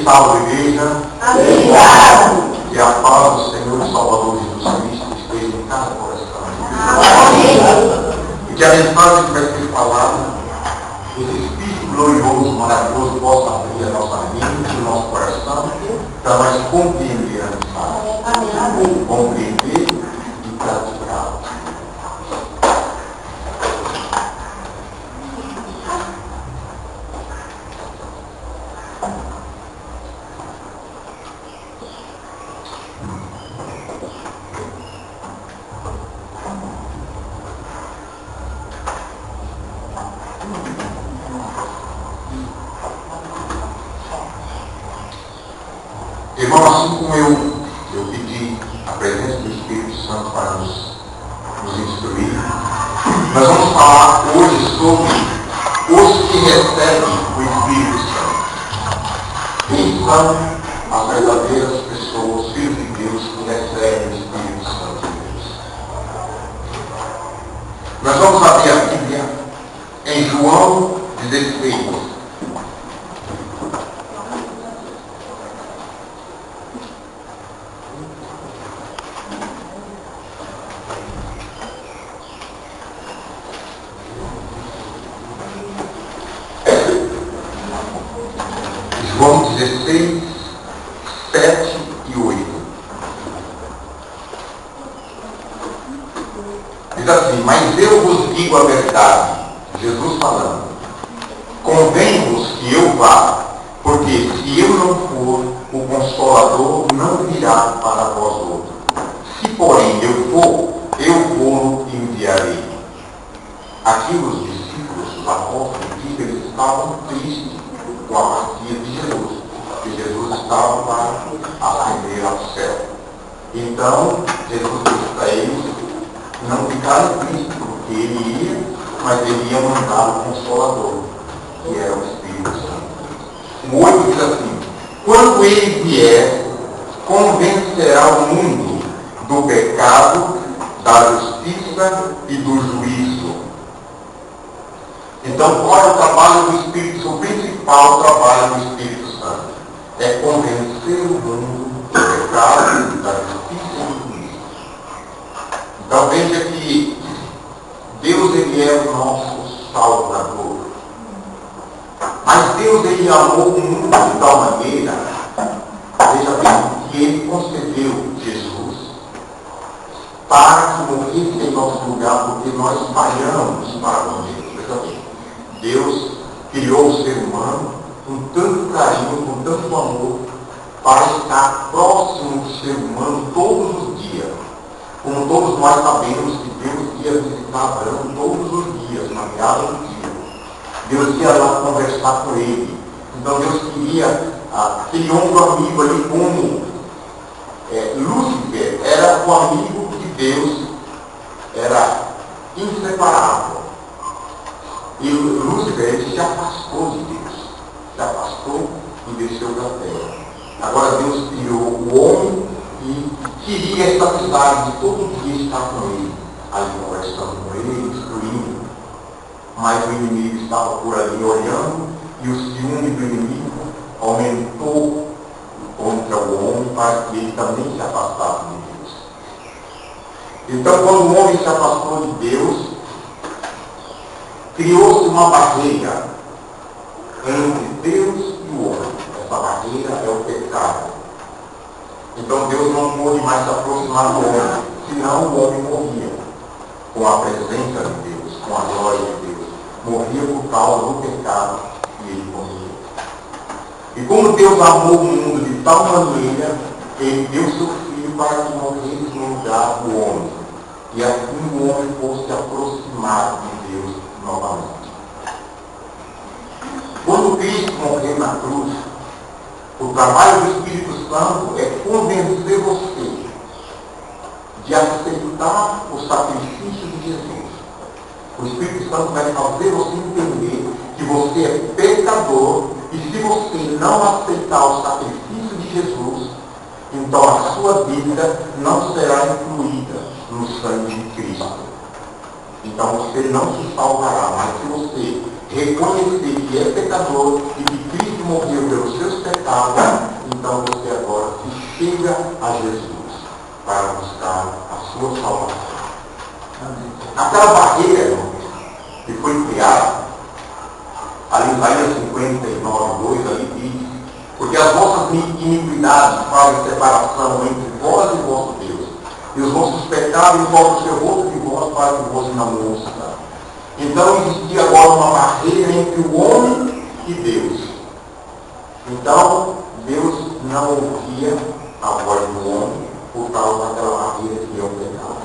Salve, igreja. Amém. Que a paz do Senhor e Salvador Jesus Cristo esteja em cada coração. Amém. E que a mensagem que vai ser falada, esse Espírito glorioso, maravilhoso, possa abrir a nossa mente e o nosso coração para nós compreender a mensagem. Amém. Compreender e praticá-la. assim como eu pedi a presença do Espírito Santo para nos instruir, nós vamos falar hoje sobre os que recebem o Espírito Santo. Quem são as verdadeiras pessoas, filhos de Deus, que recebem o Espírito Santo de Deus? Nós vamos abrir a Bíblia em João 16. João 16, 7 e 8. Diz assim: mas eu vos digo a verdade, Jesus falando, convém-vos que eu vá, porque se eu não for, o Consolador não virá para vós outros. Se porém eu for, eu vou enviarei. Aqui os discípulos, os apóstolos, eles estavam tristes com a partida de Jesus, porque Jesus estava para ascender ao céu. Então, Jesus disse para eles não ficarem tristes, porque ele ia, mas ele ia mandar o Consolador, que era o Espírito Santo. O 8 diz assim: quando ele vier, convencerá o mundo do pecado, da justiça e do juízo. Então, qual é o trabalho do Espírito Santo? O principal trabalho do Espírito Santo é convencer o mundo do pecado, da justiça e do juízo. Então, veja que Deus, ele é o nosso Salvador. Mas Deus, ele amou o mundo de tal maneira, veja bem, que ele concedeu Jesus para que morresse em nosso lugar, porque nós falhamos para com Deus. Veja bem, Deus criou o ser humano com tanto carinho, com tanto amor, para estar próximo do ser humano todos os dias. Como todos nós sabemos que Deus ia visitar Abraão todos os dias, na virada do dia. Deus ia lá conversar com ele. Então Deus criou um amigo ali como Lúcifer era o amigo de Deus, era inseparável. E Lúcifer, ele se afastou de Deus, se afastou e desceu da terra. Agora Deus criou o homem e queria essa amizade de todo dia estar com ele, aí conversando com ele, instruindo. Mas o inimigo estava por ali olhando, e o ciúme do inimigo aumentou contra o homem para que ele também se afastasse de Deus. Então, quando o homem se afastou de Deus, criou-se uma barreira entre Deus e o homem. Essa barreira é o pecado. Então Deus não pôde mais se aproximar do homem, senão o homem morria com a presença de Deus, com a glória de Deus. Morria por causa do pecado e ele morria. E como Deus amou o mundo de tal maneira, ele deu seu Filho para que morresse no lugar do homem. E assim o homem fosse aproximar de Deus novamente. Quando Cristo morreu na cruz, o trabalho do Espírito Santo é convencer você de aceitar o sacrifício de Jesus. O Espírito Santo vai fazer você entender que você é pecador, e se você não aceitar o sacrifício de Jesus, então a sua vida não será incluída no sangue de Cristo. Então você não se salvará, mas se você reconhecer que é pecador e que Cristo morreu pelos seus pecados, então você agora se chega a Jesus para buscar a sua salvação. Aquela barreira, irmão, que foi criada, ali em Isaías 59:2, ali diz: porque as vossas iniquidades fazem separação entre vós e vosso Deus, e os vossos pecados envolvem o seu rosto de vós para que vos não ouça. Então existia agora uma barreira entre o homem e Deus. Então Deus não ouvia a voz do homem por causa daquela barreira que é o pecado.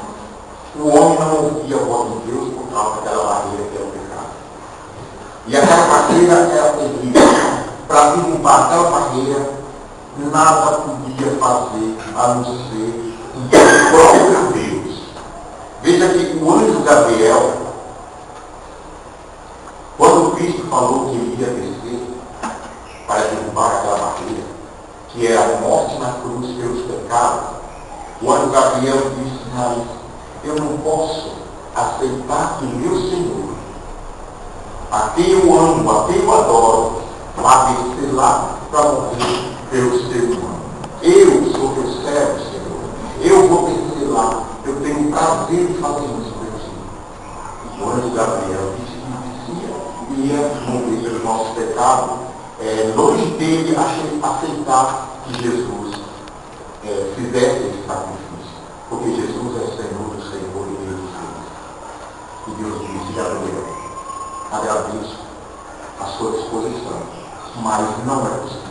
O homem não ouvia a voz de Deus por causa daquela barreira que é o pecado. E aquela barreira era terrível. Para derrubar aquela barreira, nada podia fazer a não ser o próprio Deus. Veja que o anjo Gabriel, quando Cristo falou que ele ia descer para derrubar aquela barreira, que é a morte na cruz pelos pecados, o anjo Gabriel disse: mas eu não posso aceitar que meu Senhor, a quem eu amo, a quem eu adoro, vá descer lá para morrer pelo ser humano. Eu sou teu servo, Senhor. Eu vou descer lá. Eu tenho prazer em fazer isso pelo Senhor. O anjo Gabriel disse que ia morrer pelo nosso pecado. Longe dele aceitar que Jesus fizesse esse sacrifício. Porque Jesus é Senhor do Senhor e Deus dos Reis. E Deus disse: Gabriel, agradeço a sua disposição, mas não é possível.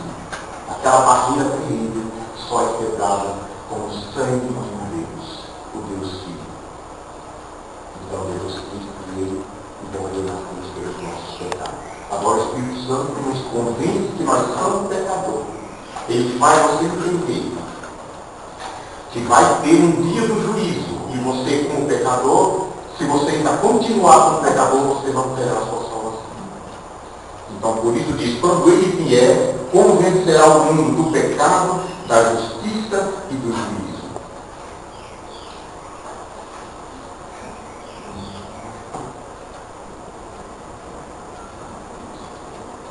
Aquela barreira terrível só é quebrada com o sangue de Deus, o Deus Filho. Então Deus Cristo veio e morreu na cruz pelos nossos pecados. Agora o Espírito Santo nos convence que nós somos pecadores. Ele faz você entender que vai ter um dia do juízo, e você, como pecador, se você ainda continuar como pecador, você não terá a sua salvação. Então, por isso diz: quando ele vier, convencerá o mundo do pecado, da justiça e do juízo.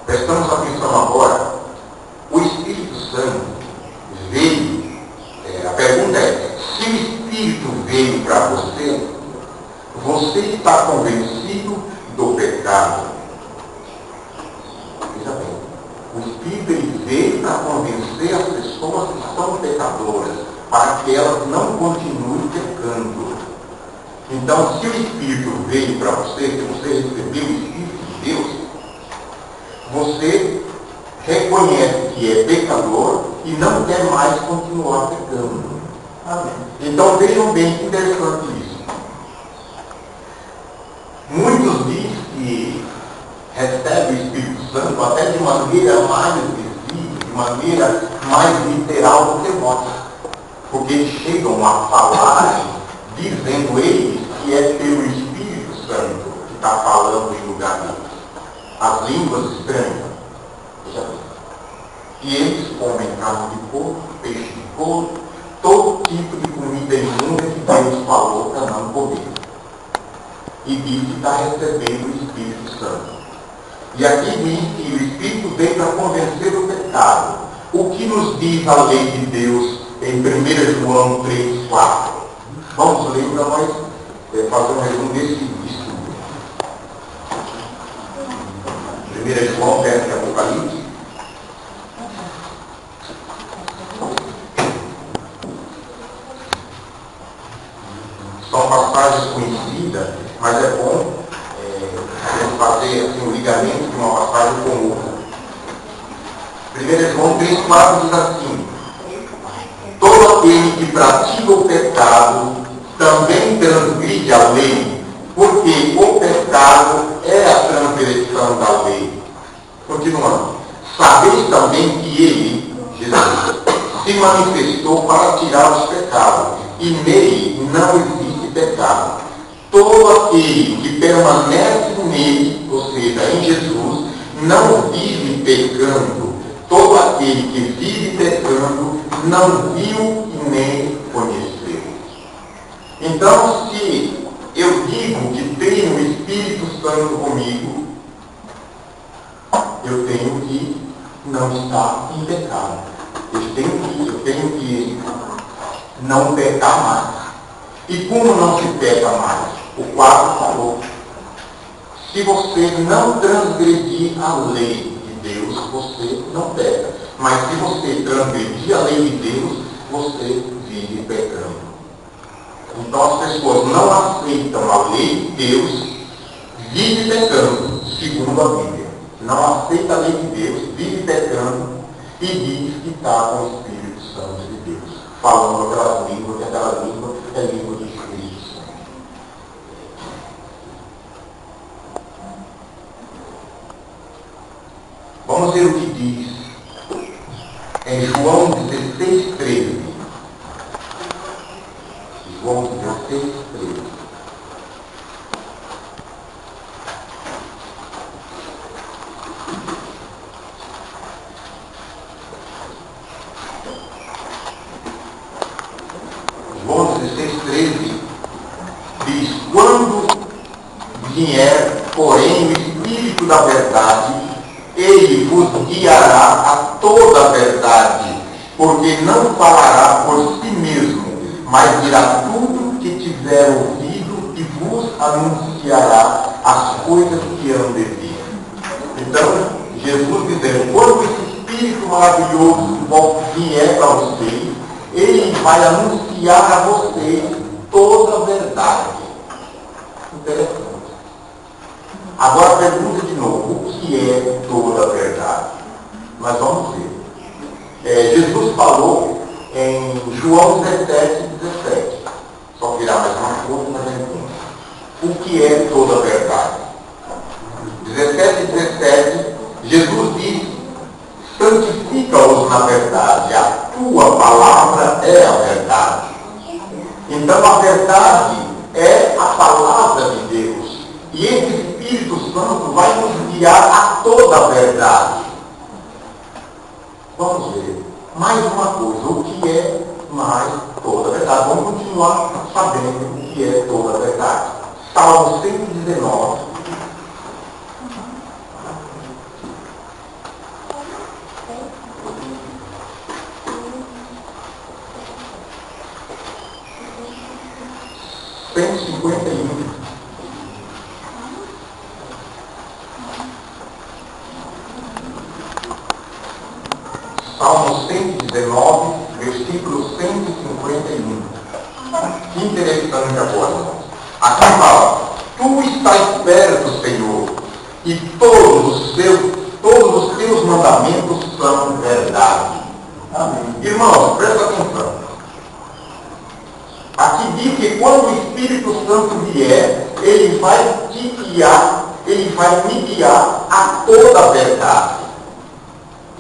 Prestamos atenção agora. O Espírito Santo veio, a pergunta é: se o Espírito veio para você, você está convencido do pecado? Veja bem, o Espírito ele veio para convencer as pessoas que são pecadoras, para que elas não continuem pecando. Então, se o Espírito veio para você, se você recebeu o Espírito de Deus, você reconhece que é pecador e não quer mais continuar pecando. Amém. Então, vejam bem que interessante isso. Muitos dizem que recebem o Espírito Santo até de maneira mais visível, de maneira mais literal do que nós. Porque eles chegam a falar dizendo eles que é pelo Espírito Santo que está falando em lugar deles. As línguas estranhas. Veja bem. E eles comem carne de porco, peixe de porco, todo tipo de comida imunda que Deus falou para não comer. E diz que está recebendo o Espírito Santo. E aqui diz que o Espírito veio para convencer do pecado. O que nos diz a lei de Deus em 1 João 3, 4? Vamos ler para nós fazer um resumo desse estudo. 1 João, verso de Apocalipse. São passagens conhecidas, mas é bom a gente fazer assim, um ligamento de uma passagem com outra. 1 João 3, 4 diz assim: todo aquele que pratica o pecado também transgride a lei, porque o pecado é a transgressão da lei. Continuando. Sabeis também que ele, Jesus, se manifestou para tirar os pecados, e nele não existe pecado. Todo aquele que permanece nele, ou seja, em Jesus, não vive pecando. Todo aquele que vive pecando não viu e nem conheceu. Então, se eu digo que tenho o Espírito Santo comigo, eu tenho que não estar em pecado. Eu tenho que não pecar mais. E como não se peca mais? O 4 falou: se você não transgredir a lei de Deus, você não peca. Mas se você transgredir a lei de Deus, você vive pecando. Então as pessoas não aceitam a lei de Deus, vive pecando, segundo a Bíblia. Não aceita a lei de Deus, vive pecando e diz que está com o Espírito Santo de Deus, falando aquela língua, que aquela língua é língua do Espírito Santo. Vamos ver o que diz em João 16, 13. João 16, 13. João 16, 13 diz: quando vier, porém, o Espírito da verdade, ele vos guiará a toda a verdade, porque não falará por si mesmo, mas dirá tudo que tiver ouvido e vos anunciará as coisas que hão de vir. Então, Jesus dizendo: quando esse Espírito maravilhoso vier para vocês, ele vai anunciar a vocês toda a verdade. Interessante. Agora pergunta de novo: o que é toda a verdade? Mas vamos ver. Jesus falou em João 17, 17. Só virar mais uma coisa, mas pergunta: o que é toda a verdade? 17 e 17, Jesus disse: santifica-os na verdade, a tua palavra é a verdade. Então a verdade é a palavra de Deus. E esse Espírito Santo vai nos guiar a toda a verdade. Vamos ver. Mais uma coisa, o que é mais toda a verdade? Vamos continuar sabendo o que é toda a verdade. Salmo 119. Salmo 119, versículo 151. Que interessante agora. Aqui fala: tu estás perto, Senhor, e todos os teus mandamentos são verdade. Amém. Irmãos, presta atenção. Aqui diz que quando o Espírito Santo vier, ele vai te guiar, ele vai me guiar a toda a verdade.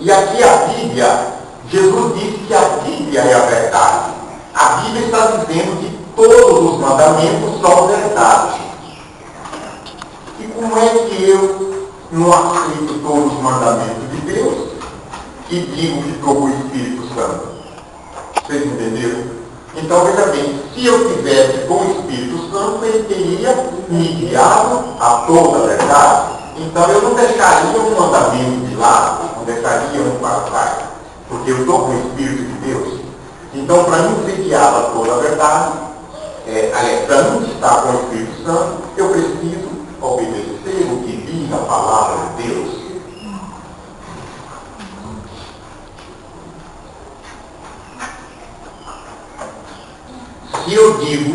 E aqui a Bíblia, Jesus disse que a Bíblia é a verdade. A Bíblia está dizendo que todos os mandamentos são verdade. E como é que eu não aceito todos os mandamentos de Deus e digo que estou com o Espírito Santo? Vocês entenderam? Então, veja bem, se eu tivesse com o Espírito Santo, ele teria me guiado a toda a verdade. Então, eu não deixaria um mandamento de lado, não deixaria um para trás, porque eu estou com o Espírito de Deus. Então, para mim ser guiado a toda a verdade, para mim estar com o Espírito Santo, eu preciso obedecer o que diz a palavra de Deus. Se eu digo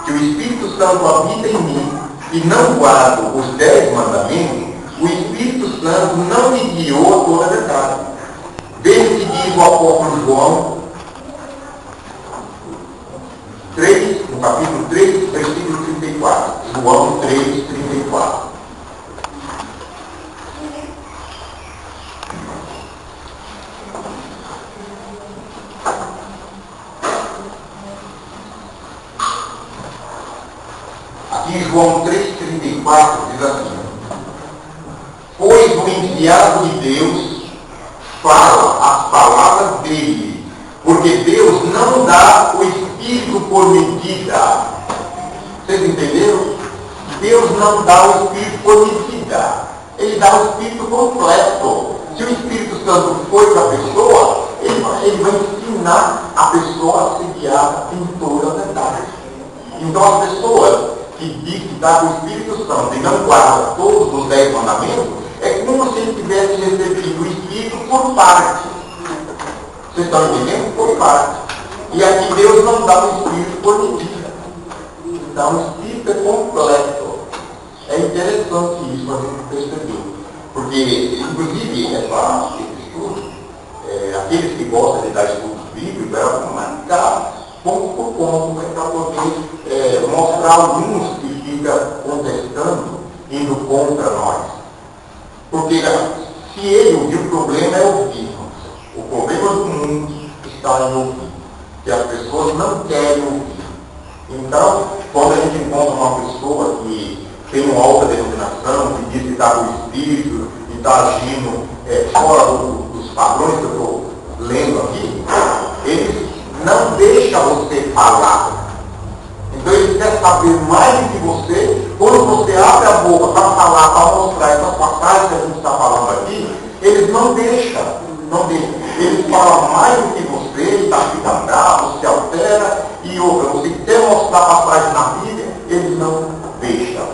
que o Espírito Santo habita em mim e não guardo os 10 mandamentos, o Espírito Santo não me guiou a toda a verdade. Veja o que diz o apóstolo João 3, no capítulo 3, versículo 34. João 3, 34. Aqui João 3,34 diz assim: pois o enviado de Deus fala as palavras dele, porque Deus não dá o Espírito por medida. Vocês entenderam? Deus não dá o Espírito por medida. Ele dá o Espírito completo. Se o Espírito Santo foi para a pessoa, ele vai ensinar a pessoa a ser guiada em toda a verdade. Então as pessoas que diz que está com o Espírito Santo e não guarda todos os 10 mandamentos, é como se ele tivesse recebido o Espírito por parte. Vocês estão entendendo? Por parte. E aqui Deus não dá o Espírito por medida. Dá um Espírito completo. É interessante isso para a gente perceber. Porque, inclusive, esse estudo, aqueles que gostam de dar estudos bíblicos, é marcar ponto por ponto, para poder mostrar alguns que ficam contestando, indo contra nós. Porque se ele ouvir, o problema é ouvir. O problema nenhum está em ouvir, que as pessoas não querem ouvir. Então, quando a gente encontra uma pessoa que tem uma alta denominação, que diz que está com o espírito e está agindo fora dos padrões que eu estou lendo aqui, eles não deixam você falar. Então eles querem saber mais do que você. Quando você abre a boca para falar, para mostrar essas passagens que a gente está falando aqui, eles não deixam. Eles falam mais do que você, tá, fica bravo, se altera, e outra, você quer mostrar passagem na Bíblia, eles não deixam.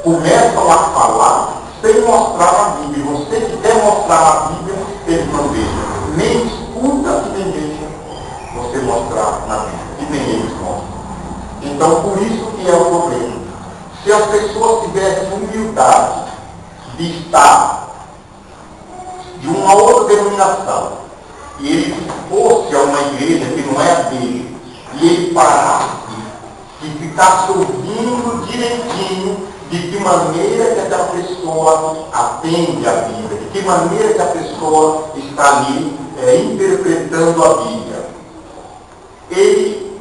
Começam a falar sem mostrar a Bíblia. Você que quer mostrar a Bíblia, eles não deixam. Nem escuta e nem deixa você mostrar na Bíblia. E nem eles mostram. Então, por isso que é o problema. Se as pessoas tivessem humildade de estar de uma outra denominação, e ele fosse a uma igreja que não é a dele, e ele parasse e ficasse ouvindo direitinho de que maneira que essa pessoa atende a Bíblia, de que maneira que a pessoa está ali interpretando a Bíblia. Ele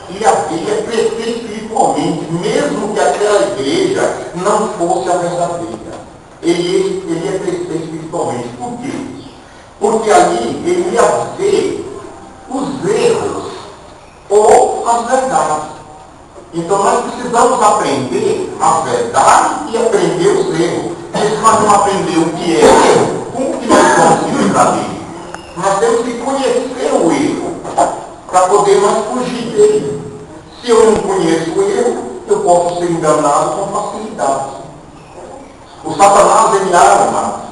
ia crescer espiritualmente, mesmo que aquela igreja não fosse a verdadeira. Ele ia crescer espiritualmente. Por quê? Porque ali ele ia ver os erros ou as verdades. Então nós precisamos aprender a verdade e aprender os erros. Se nós não aprender o que é erro, como que nós vamos se livrar dele? Nós temos que conhecer o erro para poder nós fugir dele. Se eu não conheço o erro, eu posso ser enganado com facilidade. O Satanás, ele arma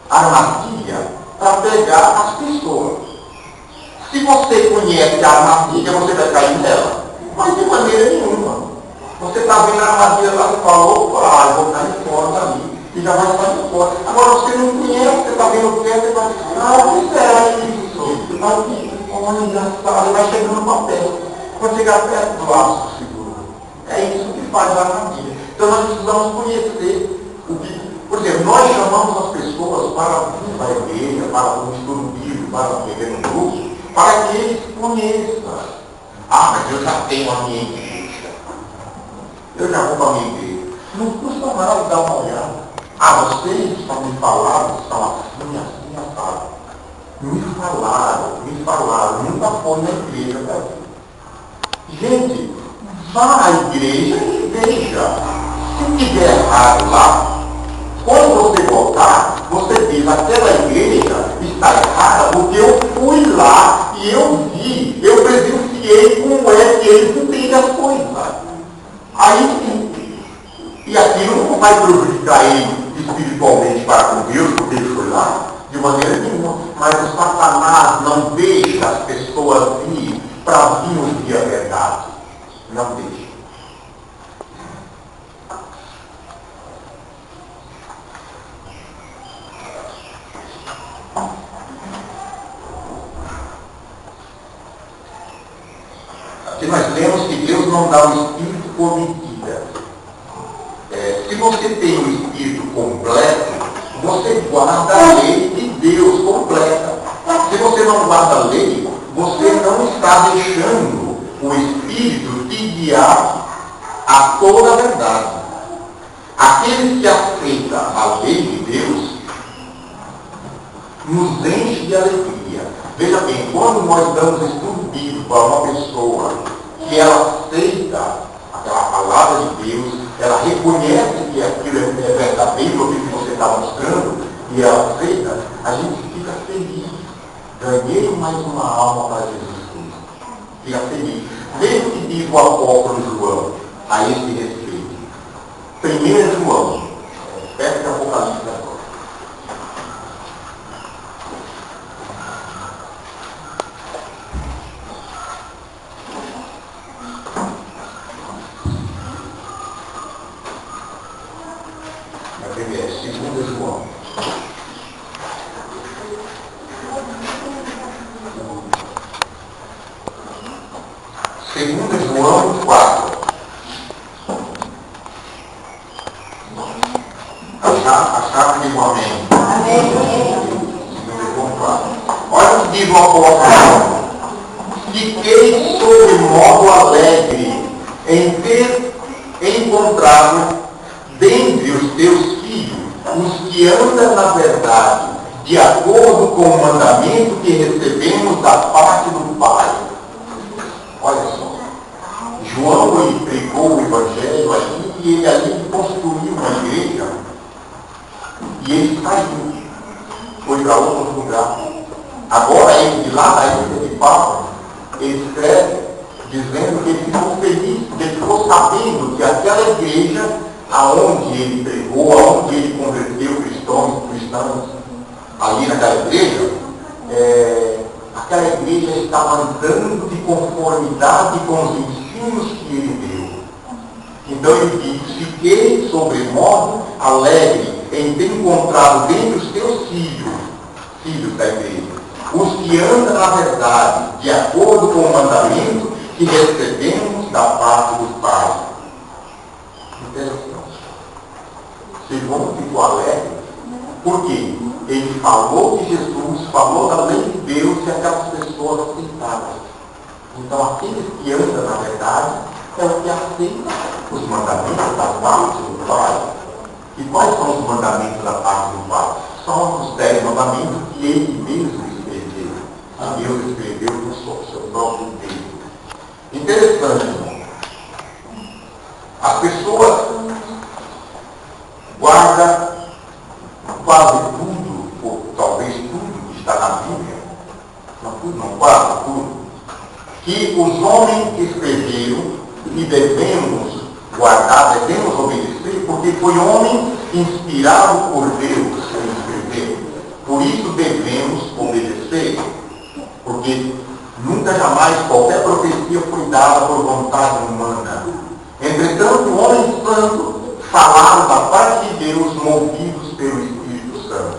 armadilha para pegar as pessoas. Se você conhece a armadilha, você vai cair nela. Mas de maneira nenhuma. Você está vendo a armadilha lá e fala, opa, eu vou cair fora dali. E já vai sair fora. Agora você não conhece, você está vendo o que é, você vai dizer, o que será isso? Olha, engraçado, vai chegando no papel. Quando chegar perto do laço seguro. É isso que faz a armadilha. Então nós precisamos conhecer o que. Por exemplo, nós chamamos as pessoas para vir para a igreja, para o estudo bíblico, para viver no grupo, para que eles conheçam. Ah, mas eu já tenho a minha igreja. Eu já vou para a minha igreja. Não custa nada dar uma olhada. Ah, vocês só me falaram, estão assim, assado. Me falaram, nunca foi na igreja para ver. Gente, vá à igreja e veja. Se tiver errado lá, quando você voltar, você diz, aquela igreja está errada porque eu fui lá e eu vi, eu presenciei como é que eles entendem as coisas. Aí sim, e aquilo não vai prejudicar ele espiritualmente para com Deus, porque ele foi lá, de maneira nenhuma. Mas o Satanás não deixa as pessoas vir para vir ouvir a verdade. Não deixa. Aqui nós lemos que Deus não dá o Espírito por medida. Se você tem o Espírito completo, você guarda a lei de Deus completa. Se você não guarda a lei, você não está deixando o Espírito te guiar a toda a verdade. Aqueles que aceitam a lei de Deus nos enche de alegria. Veja bem, quando nós damos estudo bíblico a uma pessoa que ela aceita aquela palavra de Deus, ela reconhece que aquilo é verdadeiro, aquilo que você está mostrando, e ela aceita, a gente fica feliz. Ganhei mais uma alma para Jesus Cristo. Fica feliz. Veja o que diz o apóstolo João a esse respeito. 1 João, perto de Apocalipse agora. Segunda João 4. diz o apóstolo, fiquei sobre modo alegre em ter encontrado dentre os teus filhos os que andam na verdade, de acordo com o mandamento que recebemos da parte do Pai. Olha só, João ele pregou o Evangelho ali e ele ali construiu uma igreja e ele saiu, foi para outro lugar. Agora ele de lá, da igreja de Paulo, ele escreve dizendo que ele ficou feliz, porque ele ficou sabendo que aquela igreja aonde ele pregou, aonde ele converteu cristãos ali naquela igreja, aquela igreja estava andando de conformidade com os ensinos que ele deu. Então ele diz, fiquei sobremodo alegre em ter encontrado dentre os teus filhos da igreja, os que andam na verdade, de acordo com o mandamento que recebemos da parte do Pai. Interessante. Segundo ficou alegre, porque ele falou de Jesus, falou da lei de Deus e aquelas pessoas aceitaram. Então aqueles que andam na verdade é o que aceita os mandamentos da parte do Pai. E quais são os mandamentos da parte do Pai? São os 10 mandamentos que ele mesmo escreveu. Deus escreveu no seu próprio texto. Interessante, irmão. As pessoas guardam quase tudo, ou talvez tudo que está na Bíblia, não tudo, não quase tudo, que os homens escreveram e devemos guardar, devemos obedecer, porque foi homem inspirado por Deus a escrever. Por isso devemos obedecer, porque nunca jamais qualquer profecia foi dada por vontade humana. Entretanto, o homem santo falaram da parte de Deus, movidos pelo Espírito Santo.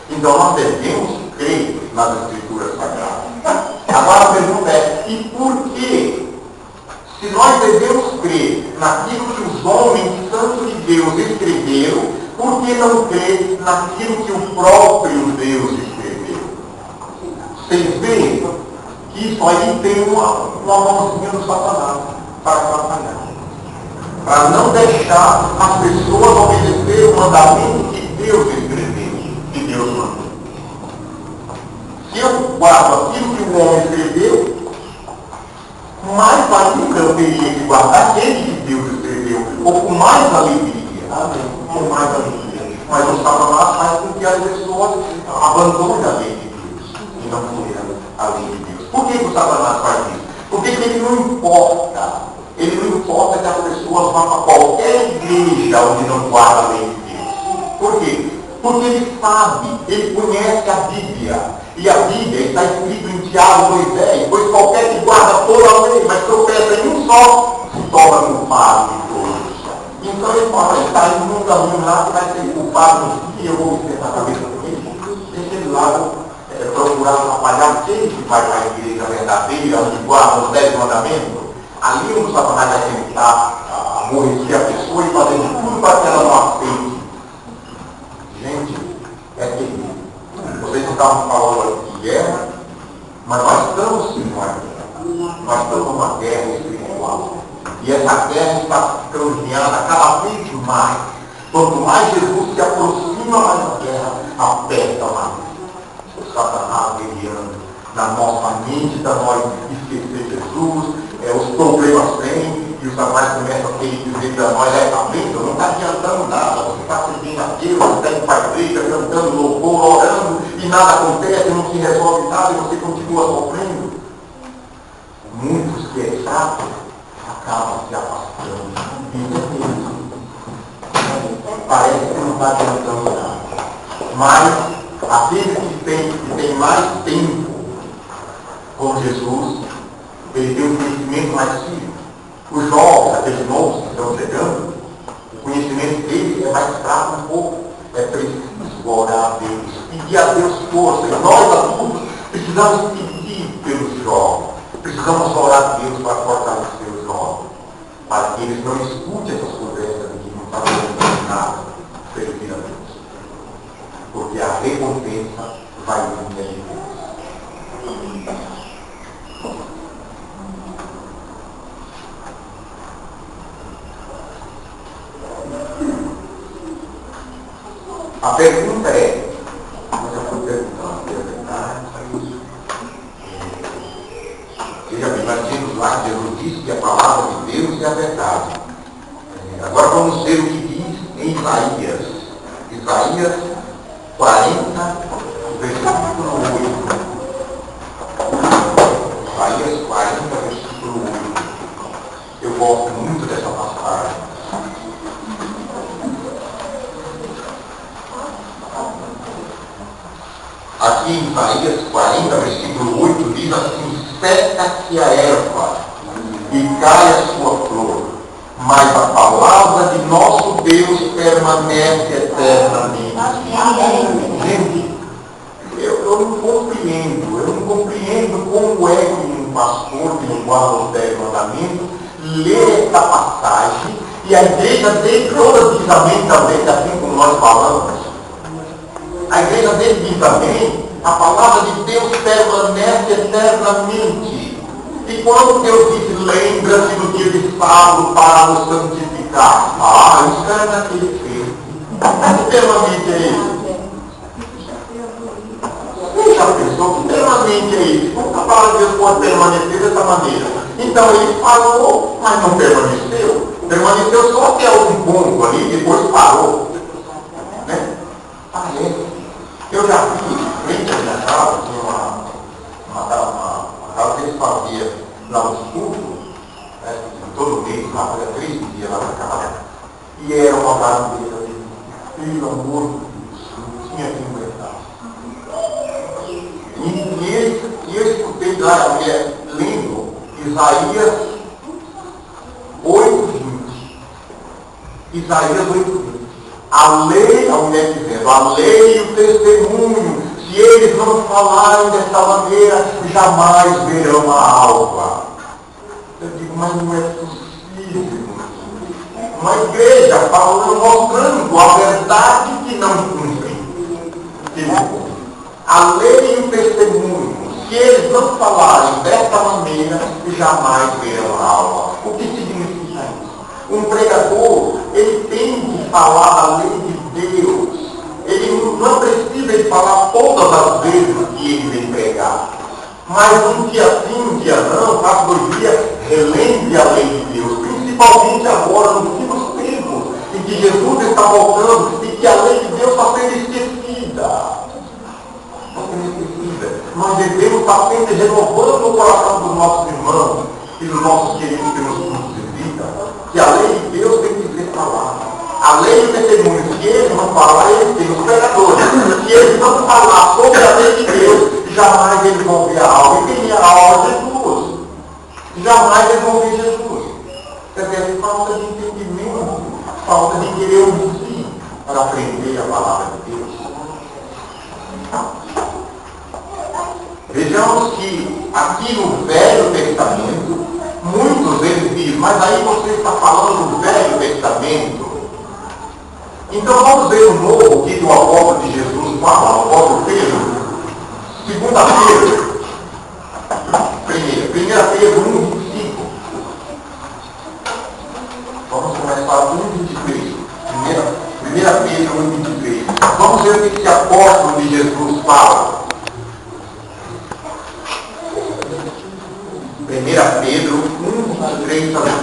Então nós devemos crer nas Escrituras Sagradas. Agora a pergunta é, e por quê? Se nós devemos crer naquilo que os homens santos de Deus escreveram, por que não crer naquilo que o próprio Deus escreveu? Vocês veem que isso aí tem uma mãozinha do Satanás para atrapalhar. Para não deixar as pessoas obedecer o mandamento que Deus escreveu, que Deus mandou. Se eu guardo aquilo que o homem escreveu, mais ainda eu teria que guardar aquele que Deus escreveu, ou com mais alegria, com mais alegria. Mas o Satanás faz com que as pessoas abandonem a lei de Deus e não queiram a lei de Deus. Por que o Satanás faz isso? Porque ele não importa. Ele não importa que as pessoas vão para qualquer igreja onde não guarda a lei de Deus. Por quê? Porque ele sabe, ele conhece a Bíblia. E a Bíblia está escrito em Tiago 2,10, pois qualquer que guarda toda a lei, mas tropeça em um só, se torna culpado de todos. Então ele fala, ele está indo num caminho lá que vai ser culpado no dia, eu vou esquentar a cabeça com ele. Deixa ele lá procurar atrapalhar aquele que vai para a igreja verdadeira, onde guarda os 10 mandamentos. Ali o Satanás vai tentar aborrecer a pessoa e fazer tudo para que ela não aceite. Gente, é terrível. Vocês estavam falando aqui de guerra, mas nós estamos sim numa guerra. Nós estamos numa guerra espiritual. E essa guerra está caminhando cada vez mais. Quanto mais Jesus se aproxima mais da guerra, aperta mais. O Satanás guerreando na nossa mente, para nós esquecer Jesus. Os problemas vêm e o Satanás começa a dizer para nós, tá vendo? Não está adiantando nada, você está servindo a Deus, você está indo para a igreja, cantando louvor, orando, e nada acontece, não se resolve nada, e você continua sofrendo. Muitos que é chato acabam se afastando. Isso é mesmo. Parece que não está adiantando nada. Mas aqueles que têm mais tempo com Jesus, ele tem um conhecimento mais firme. Os jovens, aqueles novos que estão chegando, o conhecimento deles é mais fraco um pouco. É preciso orar a Deus, pedir a Deus força. E nós adultos precisamos pedir pelos jovens. Precisamos orar a Deus para fortalecer os jovens. Para que eles não escutem essas conversas de que não está dando nada servir a Deus. Porque a recompensa vai vir de Deus. perguntando, é verdade? Veja bem, nós temos lá, Jesus disse que a palavra de Deus é a verdade. Agora vamos ver o que diz em Isaías. Isaías 40, versículo 8. Isaías 40, versículo 8. Eu gosto muito dessa passagem. Aqui em Isaías 40, versículo 8, diz assim: seca-se a erva e cai a sua flor, mas a palavra de nosso Deus permanece eternamente. Gente, eu não compreendo como é que um pastor que não guarda os 10 mandamentos lê essa passagem e a igreja dele toda diz amém também, assim como nós falamos. A igreja dele diz amém, a palavra de Deus permanece eternamente. E quando Deus diz, lembra-se do dia de sábado para nos santificar. Isso é naquele feito. Que permanente é isso? Você já pensou que permanente é isso? Como a palavra de Deus pode permanecer dessa maneira? Então ele falou, mas não permaneceu. Permaneceu só até algum ponto ali, depois parou. Né? Eu já vi, frente à minha casa, tinha uma casa que eles faziam lá nos cultos, né? Todo mês, lá para 3 dias lá na casa. E era uma bandeira ali, pelo amor de Deus, não tinha que aguentar. E eu escutei lá a mulher lendo Isaías 8:20. Isaías 8:20. A lei, a mulher dizendo, a lei e o testemunho, se eles não falarem dessa maneira, jamais verão a alva. Eu digo, mas não é possível. Uma igreja falando, mostrando a verdade que não cumpre. A lei e o testemunho, se eles não falarem dessa maneira, jamais verão a alva. O que significa isso? Um pregador, ele tem que falar a lei de Deus. Ele não precisa de falar todas as vezes que ele vem pregar. Mas um dia sim, um dia não, faz 2 dias, relembre a lei de Deus. Principalmente agora, nos últimos tempos, em que Jesus está voltando e que a lei de Deus está sendo esquecida. Nós devemos estar sempre renovando o coração dos nossos irmãos e dos nossos queridos que nos visitam, que a lei de Deus tem que ser falada. A lei do testemunho, se eles não falar, eles têm os pregadores. Se eles não falar sobre a lei de Deus, jamais eles vão ver a alma. E quem é a alma? Jesus. Jamais eles vão ver Jesus. Quer dizer, falta de entendimento, falta de querer ouvir para aprender a palavra de Deus. Vejamos que aqui no Velho Testamento, muitos eles dizem, mas aí você está falando do Velho Testamento. Então vamos ver o novo que o apóstolo de Jesus fala, o apóstolo Pedro. 2 Pedro. 1 Pedro 1:25. Vamos começar com 1:23. 1 Pedro 1:23. Vamos ver o que esse apóstolo de Jesus fala. 1 Pedro 1:23 a 25.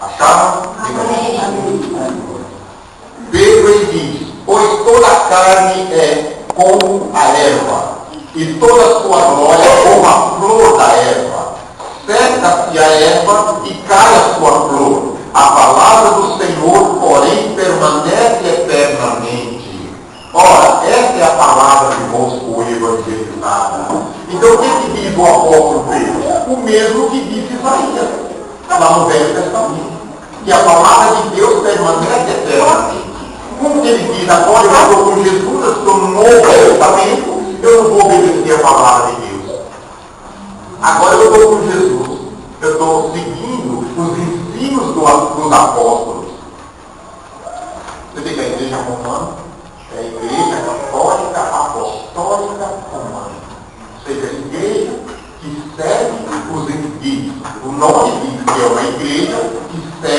Acharam? Pedro ele diz, pois toda a carne é como a erva, e toda a sua glória como a flor da erva. Seca-se a erva e cai a sua flor. A palavra do Senhor, porém, permanece eternamente. Ora, essa é a palavra que vos foi evangelizada. Então, o que diz o apóstolo Pedro? O mesmo que disse Isaías, lá no Velho Testamento. Que a palavra de Deus permanece eternamente. Como que ele diz, agora eu estou com Jesus, eu estou no Novo Testamento, eu não vou obedecer a palavra de Deus. Agora eu estou com Jesus, eu estou seguindo os ensinos dos apóstolos. Você vê que a igreja romana é a igreja católica apostólica romana. Ou seja, a igreja que segue os ensinos. O nome diz que é uma igreja que segue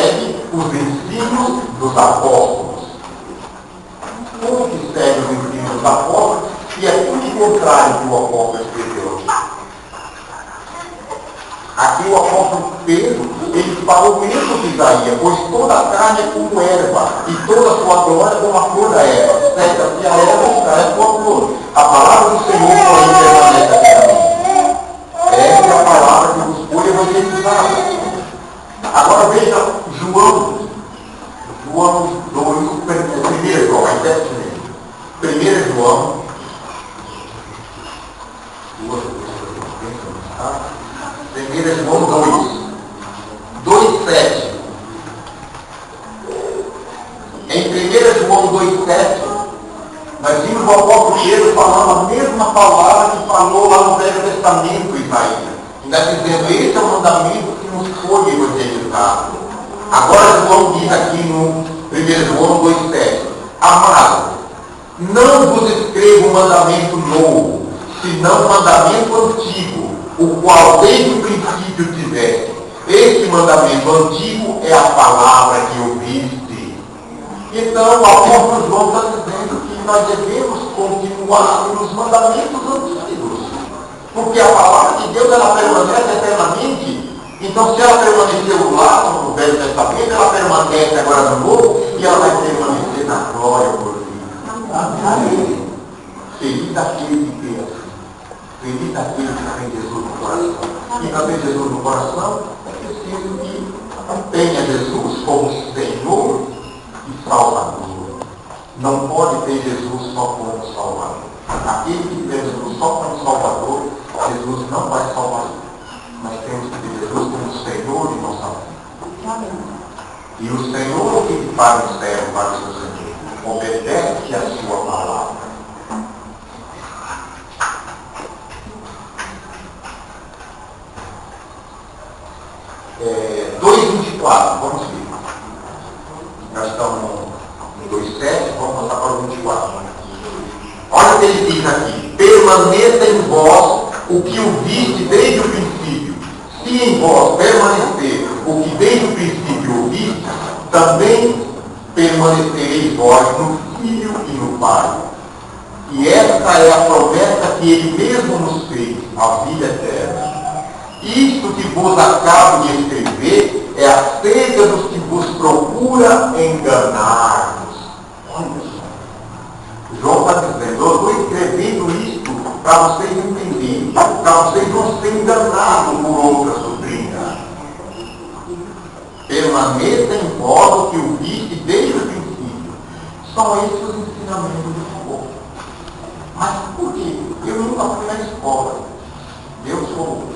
dos apóstolos. Um que segue os ensinos dos apóstolos, e é tudo o contrário que o apóstolo escreveu aqui. Aqui o apóstolo Pedro, ele fala o mesmo que Isaías, pois toda a carne é como erva, e toda a sua glória como a flor da erva. Seca-se a erva e cai a sua flor. A palavra do Senhor, porém, permanece eternamente. Essa é a palavra que nos foi evangelizada. Agora veja João 2, 1 João, aí desce nele. 1 João 2:7. Em 1 João 2:7, nós vimos o apóstolo Pedro falando a mesma palavra que falou lá no Velho Testamento, Isaías. Ainda dizendo, esse é o mandamento que nos foi evangelizado. Agora João diz aqui no 1 João 2:7, amado, não vos escrevo um mandamento novo, senão um mandamento antigo, o qual desde o princípio tiveste. Este mandamento antigo é a palavra que ouviste. Então o apóstolo João está dizendo que nós devemos continuar nos mandamentos antigos, porque a palavra de Deus ela permanece eternamente. Então se ela permaneceu lá no Velho Testamento, ela permanece agora no Novo, e ela vai permanecer na glória por vida. Amém. Feliz daquele que crê assim. Feliz daquele que tem Jesus no coração. E não tem Jesus no coração, é preciso que tenha Jesus como Senhor e Salvador. Não pode ter Jesus só como Salvador. Aquele que tem Jesus só como Salvador, Jesus não vai salvar. Nós temos que ter Jesus como Senhor de nossa vida. E o Senhor que para o céu, para o seu Senhor, obedece a sua palavra. É, 2:24, vamos ver. Nós estamos no 2:7, vamos passar para o 24. Olha o que ele diz aqui: permaneça em vós o que o viste desde o princípio. Se em vós permanecer o que desde o princípio ouviste, também permanecereis vós no Filho e no Pai. E esta é a promessa que ele mesmo nos fez, a vida eterna. Isto que vos acabo de escrever é acerca dos que vos procura enganar-vos. Olha só. João está dizendo, eu estou escrevendo isto para vocês entenderem, para vocês não serem enganados por outras doutrinas. Permaneça em vós o que o viste desde o princípio. São esses os ensinamentos do povo. Mas por quê? Eu nunca fui na escola. Eu sou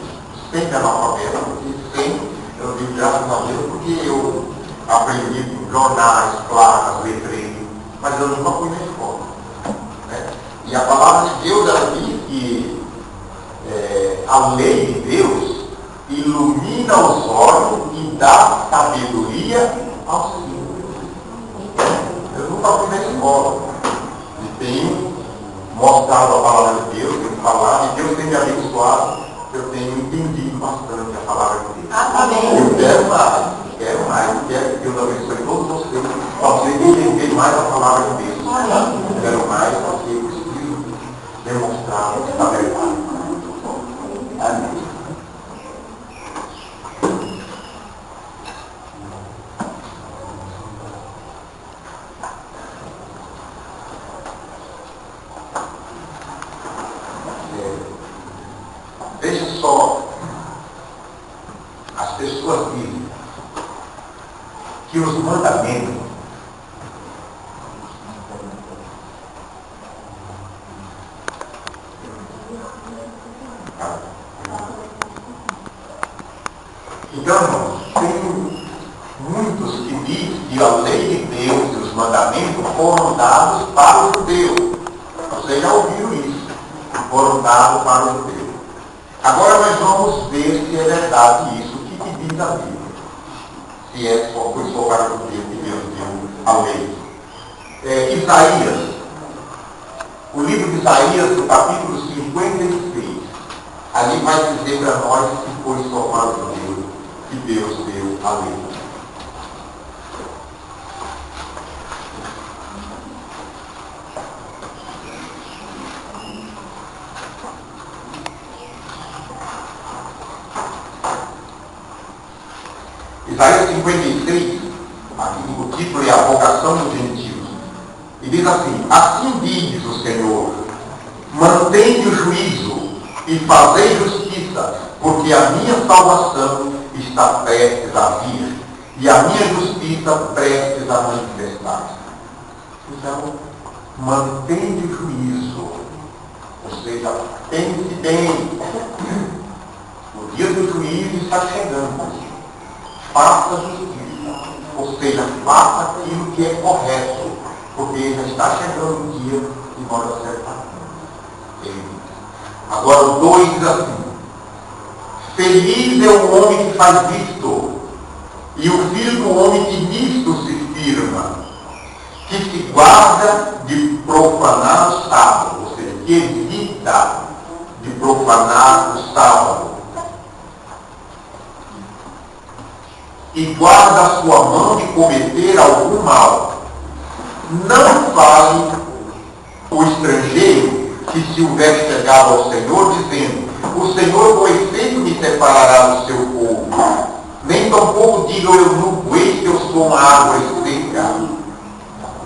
sempre analfabeta, porque sempre eu digo graças a Deus, porque eu aprendi com jornais, placas, letreiros, mas eu nunca fui na escola. Né? E a palavra de Deus ela diz que a lei de Deus ilumina os olhos e dá sabedoria aos filhos. Eu nunca fui na escola e tenho mostrado a palavra de Deus, tenho falado, e Deus tem me abençoado. Eu tenho entendido bastante a palavra de Deus. Amém. Eu quero mais, eu quero que Deus abençoe todos vocês, para vocês entenderem mais a palavra de Deus. Eu quero mais, porque eu preciso demonstrar a verdade. Amém. Veja só, as pessoas dizem que os mandamentos então, irmãos, tem muitos que dizem que a lei de Deus e os mandamentos foram dados para os judeus. Vocês já ouviram isso? Foram dados para os judeus. Agora nós vamos ver se é verdade isso que diz a Bíblia. Se foi só para o Deus que Deus deu a lei. Isaías, o livro de Isaías, no capítulo 56, ali vai dizer para nós que foi só para o Deus que Deus deu a lei. condenação dos gentios. E diz assim diz o Senhor, mantende o juízo e fazei justiça, porque a minha salvação está prestes a vir, e a minha justiça prestes a manifestar. Então, mantende o juízo, ou seja, pense bem, o dia do juízo está chegando, faça justiça, ou seja, faça aquilo que é correto, porque já está chegando o dia de nós acertar. Agora o 2 diz assim, feliz é o homem que faz isto, e o filho do homem que nisto se firma, que se guarda de profanar o sábado, ou seja, que evita de profanar o sábado, e guarda a sua mão de cometer algum mal. Não fale o estrangeiro que se houver chegado ao Senhor, dizendo, o Senhor com efeito me separará do seu povo. Nem tampouco diga eu não eis que eu sou uma árvore seca.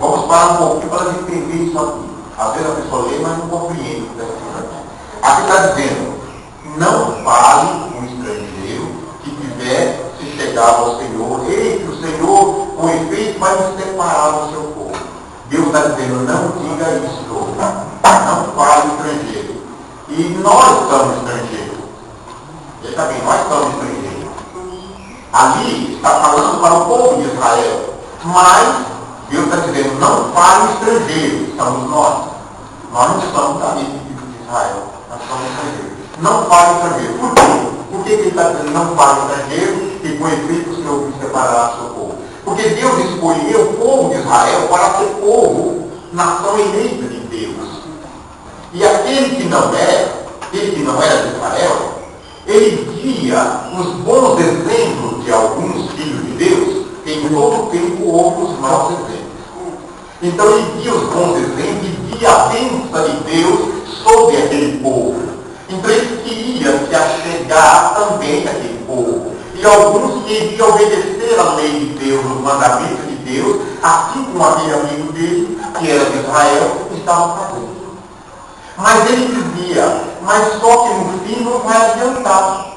Vamos parar um pouquinho para entender isso aqui. Às vezes a pessoa lê, mas não compreende. Aqui está dizendo, não fale o estrangeiro que tiver se chegado ao Senhor. Ei, que o Senhor com efeito vai me separar do seu povo. Deus está dizendo, não diga isso. Não fale estrangeiro. E nós somos estrangeiros. Veja bem, nós somos estrangeiros. Ali está falando para o povo de Israel. Mas Deus está dizendo, não fale estrangeiro. Somos nós. Nós não somos ali de Israel. Nós somos estrangeiros. Não fale estrangeiro. Por quê? Por que ele está dizendo não fale estrangeiro e com efeito o Senhor me separará do seu povo? Porque Deus escolheu o povo de Israel para ser povo, nação eleita de Deus. E aquele que não era de Israel, ele via os bons exemplos de alguns filhos de Deus, em todo o tempo outros maus exemplos. Então ele via os bons exemplos e via a bênção de Deus sobre aquele povo. Então ele queria se achegar também àquele povo. E alguns queriam obedecer a lei de Deus, os mandamentos de Deus, assim como aquele amigo dele, que era de Israel, estava fazendo. Mas ele dizia, mas só que no fim não vai adiantar,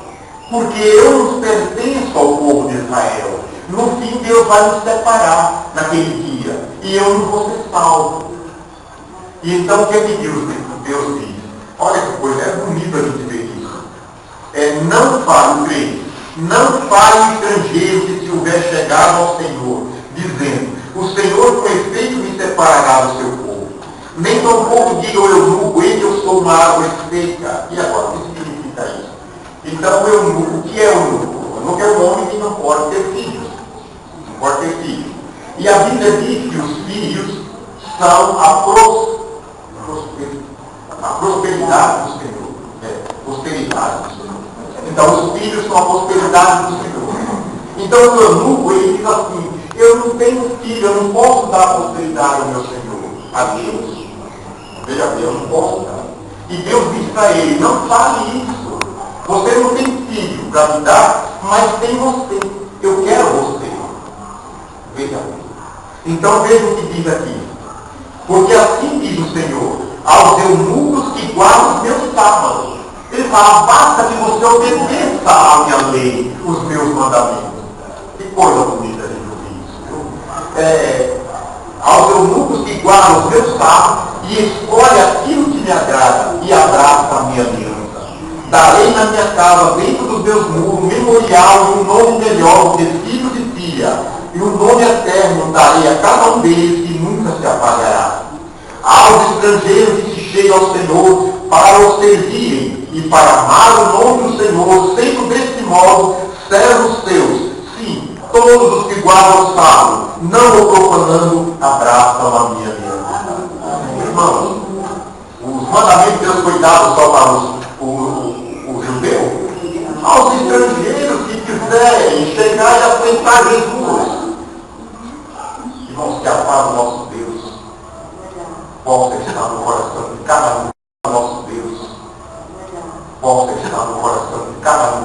porque eu não pertenço ao povo de Israel. No fim Deus vai nos separar naquele dia, e eu não vou ser salvo. E então o que Deus diz? Olha que coisa, é bonito a gente ver isso. Não fale, crente, não fale estrangeiro que se houver chegado ao Senhor, dizendo, o Senhor com efeito me separará do seu povo. Nem tampouco diga o eunuco, que eu sou uma árvore seca. E agora, o que significa isso? Então, o eunuco, o que é o eunuco? O eunuco é um homem que não pode ter filhos. Não pode ter filhos. E a Bíblia diz que os filhos são a prosperidade do Senhor. Prosperidade do Senhor. Então, os filhos são a prosperidade do Senhor. Então, o eunuco, ele diz assim, eu não tenho filho, eu não posso dar prosperidade ao meu Senhor, a Deus. Veja bem, eu não posso dar. E Deus diz para ele, não fale isso. Você não tem filho para me dar, mas tem você. Eu quero você. Veja bem. Então veja o que diz aqui. Porque assim diz o Senhor, aos eunucos que guardam os meus sábados. Ele fala, basta que você obedeça à minha lei, os meus mandamentos. Que coisa bonita de ouvir isso. Aos eunucos que guardam os meus sábados e escolhe aquilo que me agrada e abraça a minha aliança. Darei na minha casa, dentro dos meus muros, um memorial e um nome melhor de filho de filha, e um nome eterno darei a cada um deles que nunca se apagará. Aos estrangeiros que se chegam ao Senhor para o servirem e para amar o nome do Senhor, sendo deste modo servos seus. Sim, todos os que guardam o sábado, não o profanando, abraçam a minha aliança. Irmãos, os mandamentos de Deus foi dado só para o judeu? Aos estrangeiros que quiserem chegar e aceitar Jesus